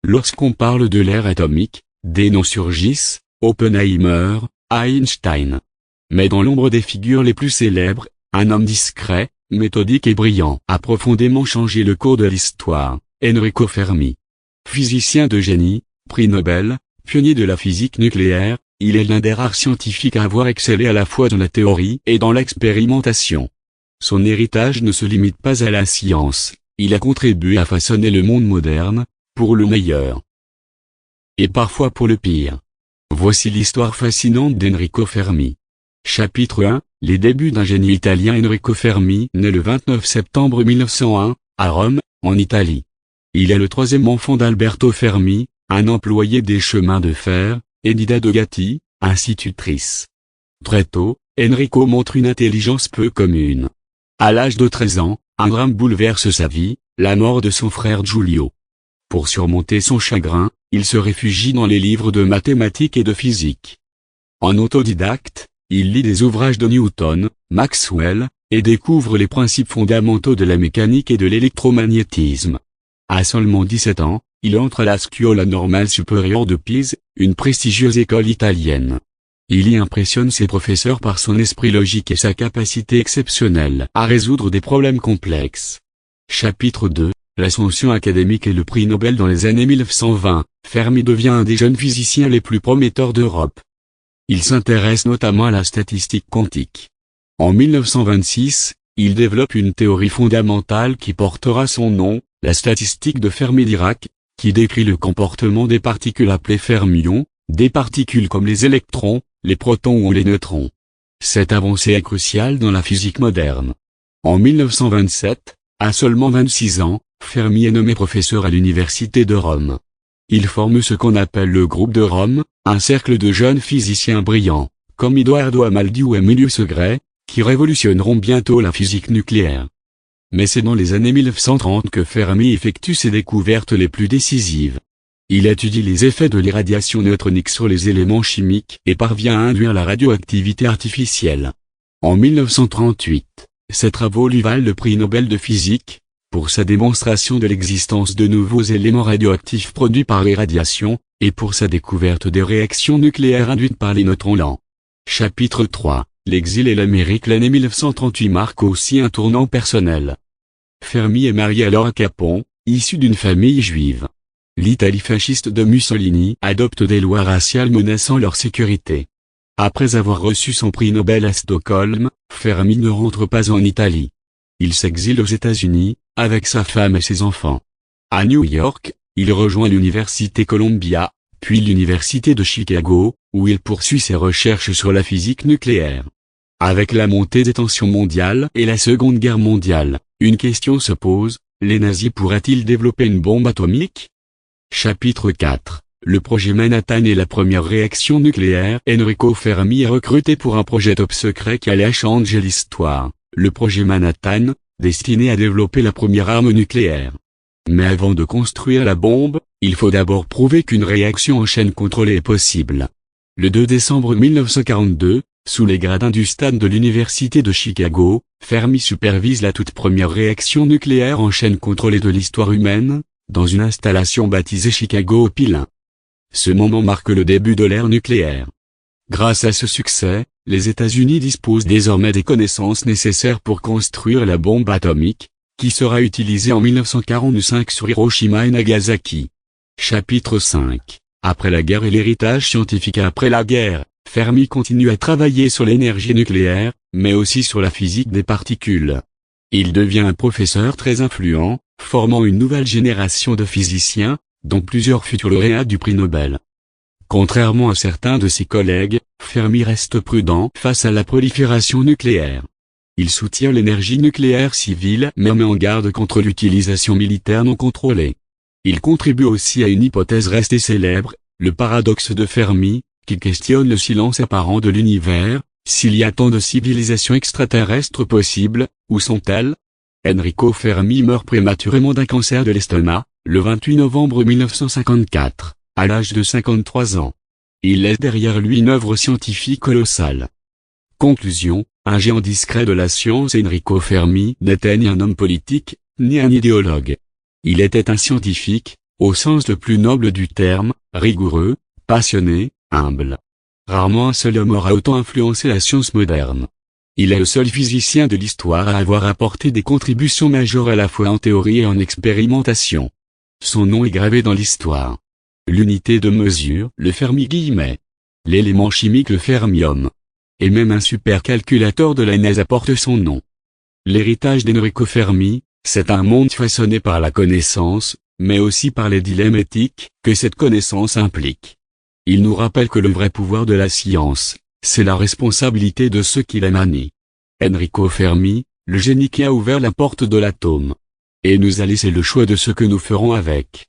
Lorsqu'on parle de l'ère atomique, des noms surgissent, Oppenheimer, Einstein. Mais dans l'ombre des figures les plus célèbres, un homme discret, méthodique et brillant a profondément changé le cours de l'histoire, Enrico Fermi. Physicien de génie, prix Nobel, pionnier de la physique nucléaire, il est l'un des rares scientifiques à avoir excellé à la fois dans la théorie et dans l'expérimentation. Son héritage ne se limite pas à la science, il a contribué à façonner le monde moderne, pour le meilleur. Et parfois pour le pire. Voici l'histoire fascinante d'Enrico Fermi. Chapitre 1, les débuts d'un génie italien. Enrico Fermi naît le 29 septembre 1901, à Rome, en Italie. Il est le troisième enfant d'Alberto Fermi, un employé des chemins de fer, et d'Ida De Gatti, institutrice. Très tôt, Enrico montre une intelligence peu commune. À l'âge de 13 ans, un drame bouleverse sa vie, la mort de son frère Giulio. Pour surmonter son chagrin, il se réfugie dans les livres de mathématiques et de physique. En autodidacte, il lit des ouvrages de Newton, Maxwell, et découvre les principes fondamentaux de la mécanique et de l'électromagnétisme. À seulement 17 ans, il entre à la Scuola Normale Supérieure de Pise, une prestigieuse école italienne. Il y impressionne ses professeurs par son esprit logique et sa capacité exceptionnelle à résoudre des problèmes complexes. Chapitre 2, l'ascension académique et le prix Nobel. Dans les années 1920, Fermi devient un des jeunes physiciens les plus prometteurs d'Europe. Il s'intéresse notamment à la statistique quantique. En 1926, il développe une théorie fondamentale qui portera son nom, la statistique de Fermi-Dirac, qui décrit le comportement des particules appelées fermions, des particules comme les électrons, les protons ou les neutrons. Cette avancée est cruciale dans la physique moderne. En 1927, à seulement 26 ans, Fermi est nommé professeur à l'Université de Rome. Il forme ce qu'on appelle le groupe de Rome, un cercle de jeunes physiciens brillants, comme Edoardo Amaldi ou Emilio Segre, qui révolutionneront bientôt la physique nucléaire. Mais c'est dans les années 1930 que Fermi effectue ses découvertes les plus décisives. Il étudie les effets de l'irradiation neutronique sur les éléments chimiques et parvient à induire la radioactivité artificielle. En 1938, ses travaux lui valent le prix Nobel de physique, pour sa démonstration de l'existence de nouveaux éléments radioactifs produits par les radiations, et pour sa découverte des réactions nucléaires induites par les neutrons lents. Chapitre 3, l'exil et l'Amérique. L'année 1938 marque aussi un tournant personnel. Fermi est marié alors à Capon, issu d'une famille juive. L'Italie fasciste de Mussolini adopte des lois raciales menaçant leur sécurité. Après avoir reçu son prix Nobel à Stockholm, Fermi ne rentre pas en Italie. Il s'exile aux États-Unis, avec sa femme et ses enfants. À New York, il rejoint l'Université Columbia, puis l'Université de Chicago, où il poursuit ses recherches sur la physique nucléaire. Avec la montée des tensions mondiales et la Seconde Guerre mondiale, une question se pose, les nazis pourraient-ils développer une bombe atomique? Chapitre 4, le projet Manhattan et la première réaction nucléaire. Enrico Fermi est recruté pour un projet top secret qui allait changer l'histoire, le projet Manhattan, destiné à développer la première arme nucléaire. Mais avant de construire la bombe, il faut d'abord prouver qu'une réaction en chaîne contrôlée est possible. Le 2 décembre 1942, sous les gradins du stade de l'Université de Chicago, Fermi supervise la toute première réaction nucléaire en chaîne contrôlée de l'histoire humaine, dans une installation baptisée Chicago P1. Ce moment marque le début de l'ère nucléaire. Grâce à ce succès, les États-Unis disposent désormais des connaissances nécessaires pour construire la bombe atomique, qui sera utilisée en 1945 sur Hiroshima et Nagasaki. Chapitre 5, après la guerre et l'héritage scientifique. Après la guerre, Fermi continue à travailler sur l'énergie nucléaire, mais aussi sur la physique des particules. Il devient un professeur très influent, formant une nouvelle génération de physiciens, dont plusieurs futurs lauréats du prix Nobel. Contrairement à certains de ses collègues, Fermi reste prudent face à la prolifération nucléaire. Il soutient l'énergie nucléaire civile mais met en garde contre l'utilisation militaire non contrôlée. Il contribue aussi à une hypothèse restée célèbre, le paradoxe de Fermi, qui questionne le silence apparent de l'univers. S'il y a tant de civilisations extraterrestres possibles, où sont-elles? Enrico Fermi meurt prématurément d'un cancer de l'estomac, le 28 novembre 1954, à l'âge de 53 ans. Il laisse derrière lui une œuvre scientifique colossale. Conclusion, un géant discret de la science. Enrico Fermi n'était ni un homme politique, ni un idéologue. Il était un scientifique, au sens le plus noble du terme, rigoureux, passionné, humble. Rarement un seul homme aura autant influencé la science moderne. Il est le seul physicien de l'histoire à avoir apporté des contributions majeures à la fois en théorie et en expérimentation. Son nom est gravé dans l'histoire. L'unité de mesure, le Fermi guillemet. L'élément chimique, le fermium. Et même un supercalculateur de la NASA porte son nom. L'héritage d'Enrico Fermi, c'est un monde façonné par la connaissance, mais aussi par les dilemmes éthiques que cette connaissance implique. Il nous rappelle que le vrai pouvoir de la science, c'est la responsabilité de ceux qui la manient. Enrico Fermi, le génie qui a ouvert la porte de l'atome. Et nous a laissé le choix de ce que nous ferons avec.